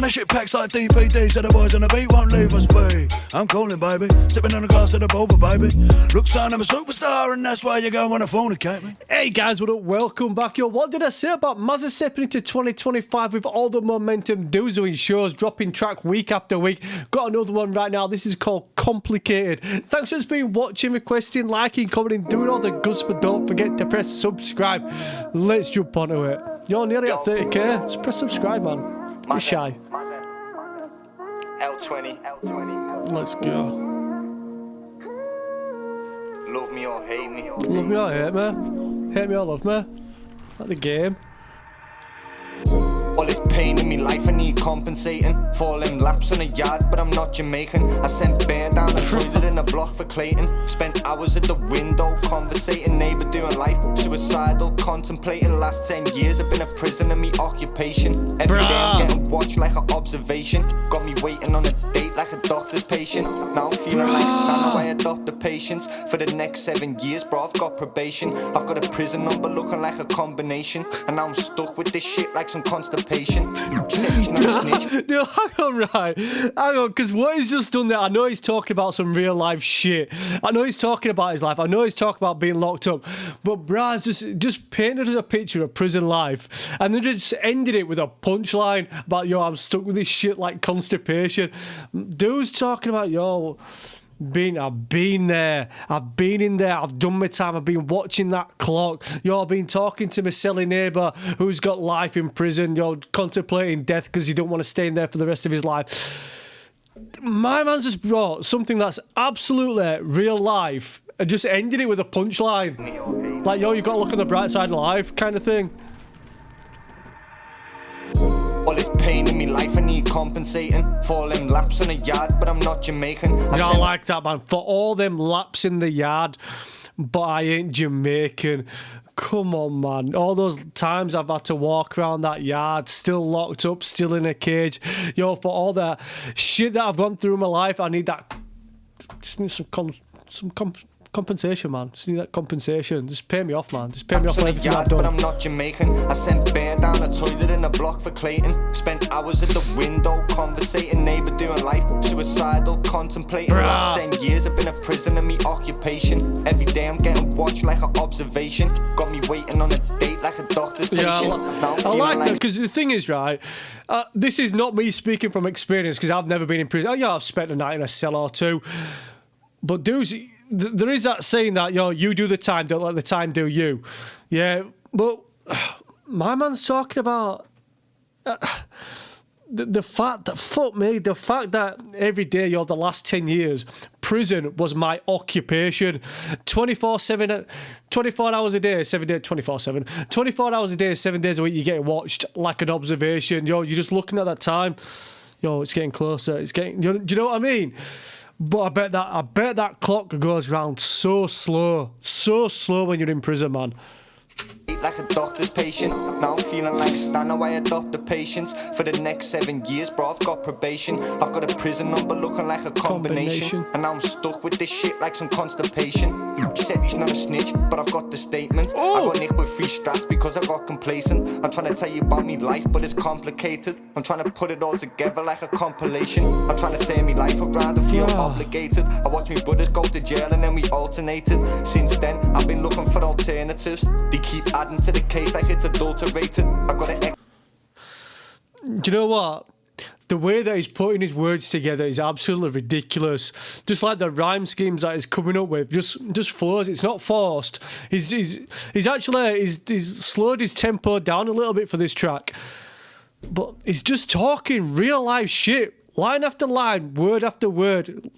my shit packs like DPD, so the boys on the beat won't leave us be. I'm calling, baby, sipping on a glass of the boba, baby. Look, son, I'm a superstar, and that's why you go on a fornicate me. Hey guys, what up? Welcome back. Yo, what did I say about Mazza stepping into 2025 with all the momentum, doing shows, dropping track week after week? Got another one right now. This is called Complicated. Thanks for just being watching, requesting, liking, commenting, doing all the good stuff, but don't forget to press subscribe. Let's jump onto it. You're nearly at 30k. Just press subscribe, man. Be shy. L20. Let's go. Love me or hate me. Love me or hate me. Hate me or love me. Like the game. All this pain in me life, I need compensating for all them laps on the yard, but I'm not Jamaican. I sent bear down the toilet in a block for Clayton. Spent hours at the window conversating, neighbour doing life suicidal, contemplating. Last 10 years I've been a prisoner, me occupation. Every day I'm getting watched like an observation. Got me waiting on a date like a doctor's patient. Now I'm feeling like Stan, I adopt the patience. For the next 7 years, bro, I've got probation. I've got a prison number looking like a combination, and now I'm stuck with this shit like some constipation. Said he's not a snitch. No, hang on, right. Hang on, because what he's just done there, I know he's talking about some real life shit. I know he's talking about his life. I know he's talking about being locked up. But Braz just painted us a picture of prison life and then just ended it with a punchline about, yo, I'm stuck with this shit like constipation. Dude's talking about, yo, I've been there, I've been in there, I've done my time, I've been watching that clock, yo, I've been talking to my silly neighbour who's got life in prison, yo, contemplating death because he don't want to stay in there for the rest of his life. My man's just brought something that's absolutely real life and just ended it with a punchline. Like, yo, you got to look on the bright side of life kind of thing. All this pain in me life, I need compensating for all them laps on the yard, but I'm not Jamaican. I like that, man. For all them laps in the yard, but I ain't Jamaican. Come on, man. All those times I've had to walk around that yard, still locked up, still in a cage. Yo, for all that shit that I've gone through in my life, I need that. Just need some compensation, man. Just need that compensation. Just pay me off, man. Just pay me off for everything I've done. But I'm not Jamaican. I sent bear down the toilet in a block for Clayton. Spent hours at the window conversating, neighbour doing life suicidal, contemplating. Last 10 years I've been a prisoner, me occupation. Every day I'm getting watched like an observation. Got me waiting on a date like a doctor's patient. I like that, because the thing is, right, this is not me speaking from experience, because I've never been in prison. Oh, yeah, I've spent a night in a cell or two. But dudes, there is that saying that, yo, you do the time, don't let the time do you. Yeah, but my man's talking about the fact that, fuck me, the fact that every day, yo, the last 10 years, prison was my occupation. 24/7, 24 hours a day, 7 days, 24/7. 24 hours a day, 7 days a week, you're getting watched like an observation. Yo, you're just looking at that time. Yo, it's getting closer. It's getting, do you know what I mean? But I bet that clock goes round so slow when you're in prison, man. Like a doctor's patient. Now I'm feeling like Stan, I adopt the patience. For the next 7 years, bro, I've got probation. I've got a prison number looking like a combination. And now I'm stuck with this shit like some constipation. He said he's not a snitch, but I've got the statement. I got nicked with 3 straps because I got complacent. I'm trying to tell you about me life, but it's complicated. I'm trying to put it all together like a compilation. I'm trying to tear me life around and feel obligated. I watch my brothers go to jail and then we alternated. Since then, I've been looking for alternatives. They keep adding to the case like it's adulterated. I got it. Do you know what? The way that he's putting his words together is absolutely ridiculous. Just like the rhyme schemes that he's coming up with, just flows. It's not forced. He's slowed his tempo down a little bit for this track, but he's just talking real life shit, line after line, word after word,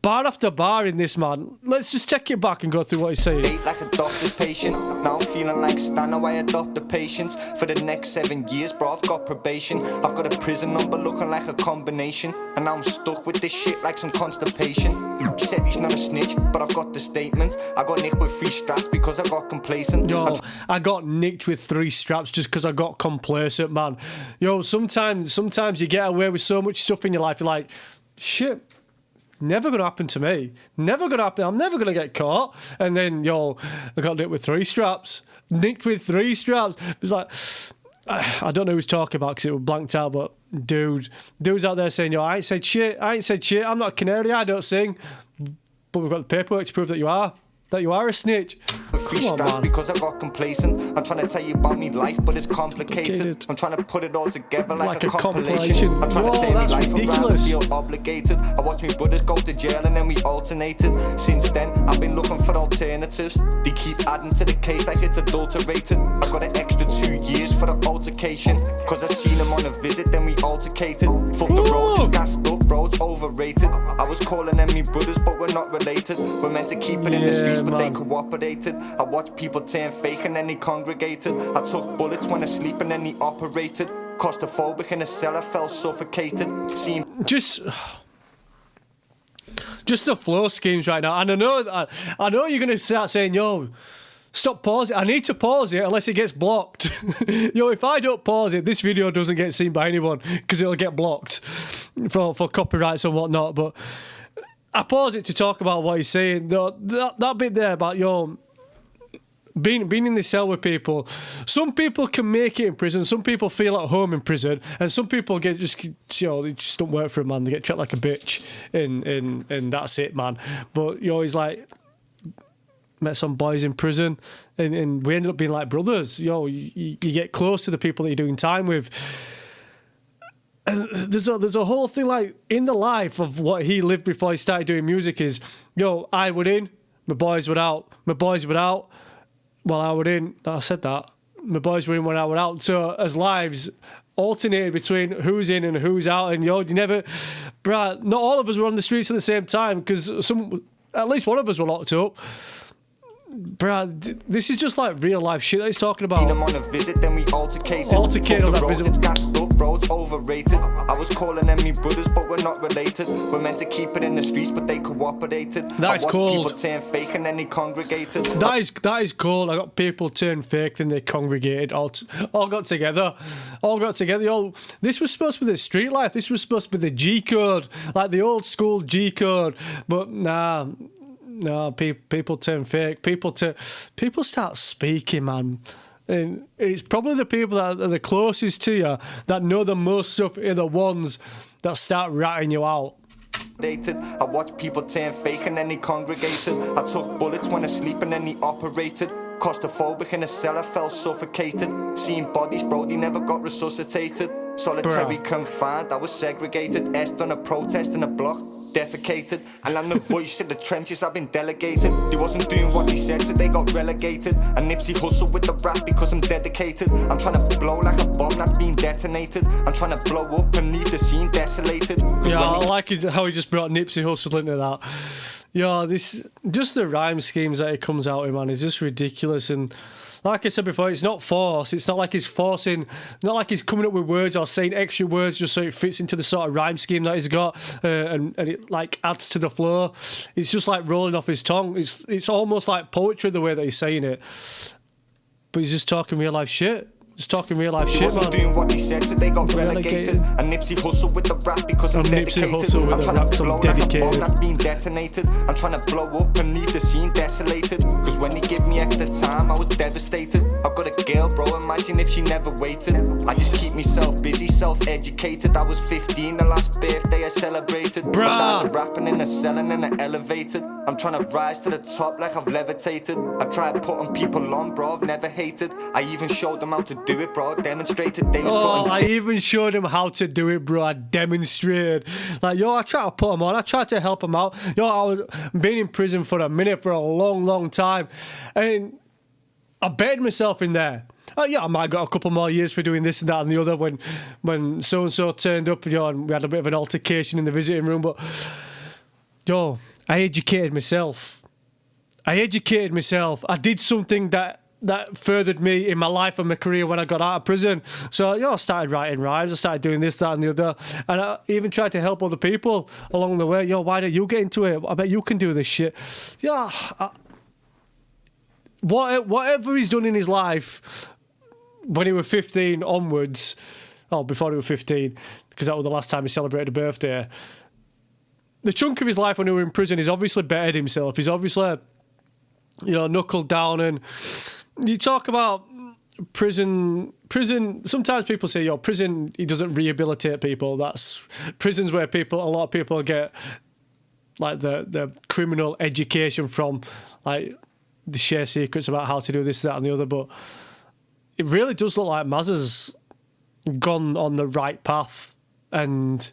bar after bar in this, man. Let's just take it back and go through what he's saying. Like a doctor's patient. Now I'm feeling like Stan, I adopt the patience. For the next 7 years, bro, I've got probation. I've got a prison number looking like a combination. And now I'm stuck with this shit like some constipation. He said he's not a snitch, but I've got the statement. I got nicked with 3 straps because I got complacent. Yo, I got nicked with 3 straps just because I got complacent, man. Yo, sometimes you get away with so much stuff in your life, you're like, shit, never gonna happen to me. Never gonna happen. I'm never gonna get caught. And then, yo, I got nicked with 3 straps. Nicked with 3 straps. It's like, I don't know who's talking about because it was blanked out, but dude's out there saying, yo, I ain't said shit, I'm not a canary, I don't sing, but we've got the paperwork to prove that you are a snitch. Come on, man. Because I got complacent. I'm trying to tell you about me life, but it's complicated. I'm trying to put it all together like a compilation. I'm trying to turn me life around and feel obligated. I watch me brothers go to jail and then we alternated. Since then, I've been looking for alternatives. They keep adding to the case like it's adulterated. I got an extra 2 years for the altercation. Cause I seen them on a visit, then we altercated. Fuck the road, it's gassed up, roads overrated. I was calling them me brothers, but we're not related. We're meant to keep it in the streets, but they cooperated. I watched people turn fake and then they congregated. I took bullets when asleep and then they operated. Claustrophobic in a cell, I felt suffocated. Just the flow schemes right now. And I know you're gonna start saying, yo, stop pausing. I need to pause it unless it gets blocked. Yo, if I don't pause it, this video doesn't get seen by anyone because it'll get blocked for copyrights and whatnot. But I pause it to talk about what he's saying. That bit there about, yo, being in the cell with people. Some people can make it in prison. Some people feel at home in prison, and some people they just don't work for a man. They get treated like a bitch, and that's it, man. But he's like, met some boys in prison, and we ended up being like brothers. You get close to the people that you're doing time with. And there's a whole thing like in the life of what he lived before he started doing music is, I were in, my boys were out. Well, I were in, I said that. My boys were in when I were out. So as lives alternated between who's in and who's out, and you never, bruh, not all of us were on the streets at the same time because at least one of us were locked up. Bruh, this is just like real life shit that he's talking about. I'm on a visit, then we altercated. Altercated on that visit. It's gassed up, roads overrated. I was calling them me brothers, but we're not related. We're meant to keep it in the streets, but they cooperated. That is cold. People turn fake and then they congregated. That is cold. I got people turn fake, then they congregated. All got together. This was supposed to be the street life. This was supposed to be the G code, like the old school G code. But nah. No, people turn fake. People start speaking, man. And it's probably the people that are the closest to you that know the most stuff are the ones that start ratting you out. I watched people turn fake and then they congregated. I took bullets when asleep and then they operated. Claustrophobic in a cell, I felt suffocated. Seeing bodies, bro, they never got resuscitated. Solitary confined, I was segregated. Est on a protest in a block. Defecated, and I'm the voice of the trenches, I've been delegated. They wasn't doing what they said, so they got relegated. And Nipsey hustle with the rap because I'm dedicated. I'm trying to blow like a bomb that's being detonated. I'm trying to blow up and leave the scene desolated. Yeah, I like how he just brought Nipsey Hussle into that. Just the rhyme schemes that he comes out with, man, is just ridiculous. And like I said before, it's not force. It's not like he's forcing, not like he's coming up with words or saying extra words just so it fits into the sort of rhyme scheme that he's got, and it like adds to the flow. It's just like rolling off his tongue. It's almost like poetry the way that he's saying it. But he's just talking real life shit. Just talking real life shit, man. Doing what he said, so they got relegated. And Nipsey hustle with the rap because I'm dedicated. I'm trying to blow like a bomb that's being detonated. I'm trying to blow up and leave the scene desolated. Cause when he give me extra time, I was devastated. I've got a girl, bro, imagine if she never waited. I just keep myself busy, self-educated. I was 15, the last birthday I celebrated. Bruh. I started rapping in a cell and then I elevated. I'm trying to rise to the top like I've levitated. I tried putting people on, bro, I've never hated. I even showed them how to do it, bro, I demonstrated. They was I even showed him how to do it, bro. I demonstrated. Like, I tried to put him on. I tried to help him out. I was been in prison for a long, long time. And I betted myself in there. I might have got a couple more years for doing this and that and the other when so-and-so turned up, and we had a bit of an altercation in the visiting room. But, I educated myself. I did something that furthered me in my life and my career when I got out of prison. So, I started writing rhymes, I started doing this, that, and the other. And I even tried to help other people along the way. Why don't you get into it? I bet you can do this shit. Whatever he's done in his life when he was 15 onwards, before he was 15, because that was the last time he celebrated a birthday. The chunk of his life when he was in prison, he's obviously bettered himself. He's obviously, knuckled down. And you talk about prison. Sometimes people say, "Yo, prison. He doesn't rehabilitate people." That's prisons where a lot of people get like the criminal education from, like they share secrets about how to do this, that, and the other. But it really does look like Mazza's gone on the right path, and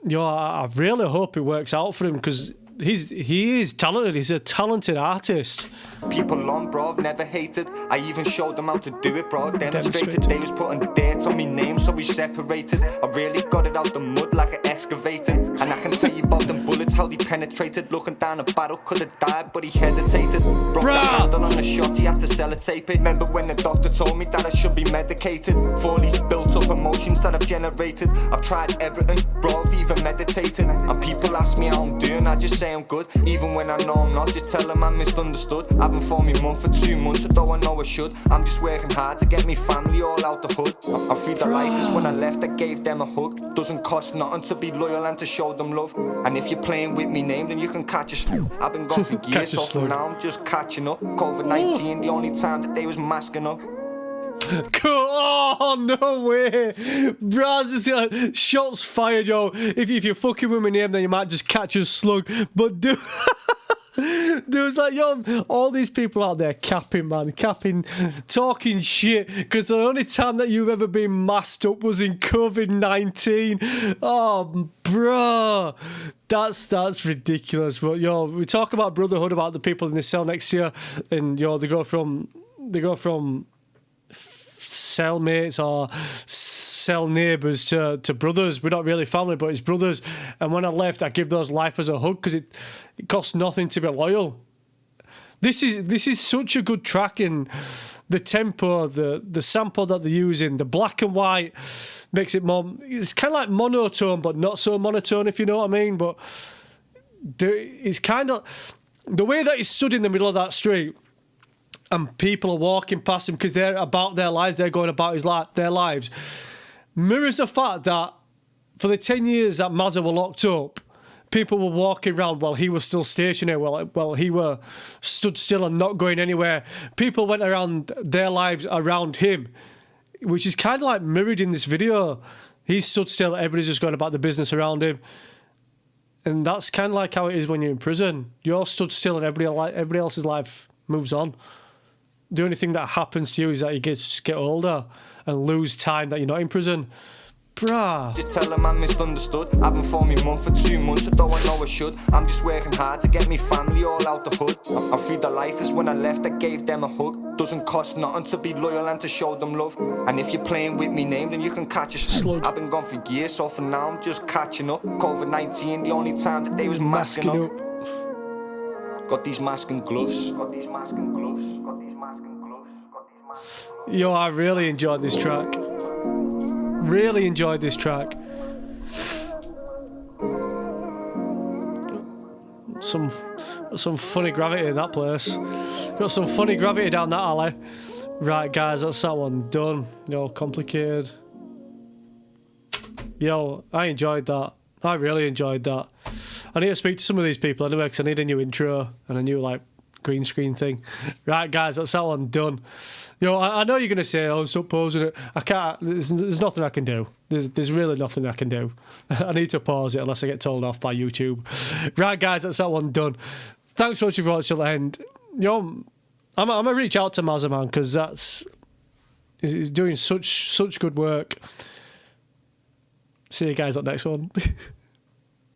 I really hope it works out for him because he is talented. He's a talented artist. People on, bro, I've never hated. I even showed them how to do it, bro. Demonstrated they was putting dirt on me name, so we separated. I really got it out the mud like an excavator. And I can tell you about them bullets, how they penetrated. Looking down a barrel, could have died, but he hesitated. Broke the handle on the shot, he had to sellotape it. Remember when the doctor told me that I should be medicated for all these built up emotions that I've generated. I've tried everything, bro, I've even meditated. And people ask me how I'm doing, I just say I'm good. Even when I know I'm not, just tell them I'm misunderstood. I haven't phoned me mum for 2 months, although I know I should. I'm just working hard to get me family all out the hood. I feel the life is when I left, I gave them a hug. Doesn't cost nothing to be loyal and to show them love. And if you're playing with me name, then you can catch a slug. I've been gone for years, so for now I'm just catching up. COVID-19, the only time that they was masking up. Oh, no way. Braz, just shots fired, yo. If you're fucking with my name, then you might just catch a slug. But dude, dude's like, yo, all these people out there capping, man. Capping, talking shit. Because the only time that you've ever been masked up was in COVID-19. Oh, bro. That's ridiculous. But, yo, we talk about brotherhood, about the people in the cell next year. And, yo, they go from cellmates or cell neighbours to brothers. We're not really family, but it's brothers. And when I left, I give those lifers a hug because it costs nothing to be loyal. This is such a good track, and the tempo, the sample that they're using, the black and white makes it more. It's kind of like monotone, but not so monotone, if you know what I mean. But it's kind of the way that he's stood in the middle of that street. And people are walking past him because they're about their lives. They're going about their lives. Mirrors the fact that for the 10 years that Mazza were locked up, people were walking around while he was still stationary, while he were stood still and not going anywhere. People went around their lives around him, which is kind of like mirrored in this video. He stood still, everybody's just going about the business around him. And that's kind of like how it is when you're in prison. You're stood still and everybody else's life moves on. The only thing that happens to you is that you just get older and lose time that you're not in prison. Bruh. Just tell them I'm misunderstood. I haven't phoned me mum for 2 months, although I know I should. I'm just working hard to get me family all out the hood. I feel the life is when I left, I gave them a hug. Doesn't cost nothing to be loyal and to show them love. And if you're playing with me name, then you can catch a slug. I've been gone for years, so for now I'm just catching up. COVID-19, the only time that they was masking up. Got these masking gloves. Yo, I really enjoyed this track. Really enjoyed this track. Some funny gravity in that place. Got some funny gravity down that alley. Right, guys, that's that one done. Yo, complicated. Yo, I enjoyed that. I really enjoyed that. I need to speak to some of these people anyway because I need a new intro and a new, like, green screen thing. Right, guys, that's that one done. Yo, I know you're going to say, oh, stop pausing it. I can't. There's nothing I can do. There's really nothing I can do. I need to pause it unless I get told off by YouTube. Right, guys, that's that one done. Thanks for watching till the end. Yo, I'm going to reach out to Mazza, man, because he's doing such good work. See you guys on the next one.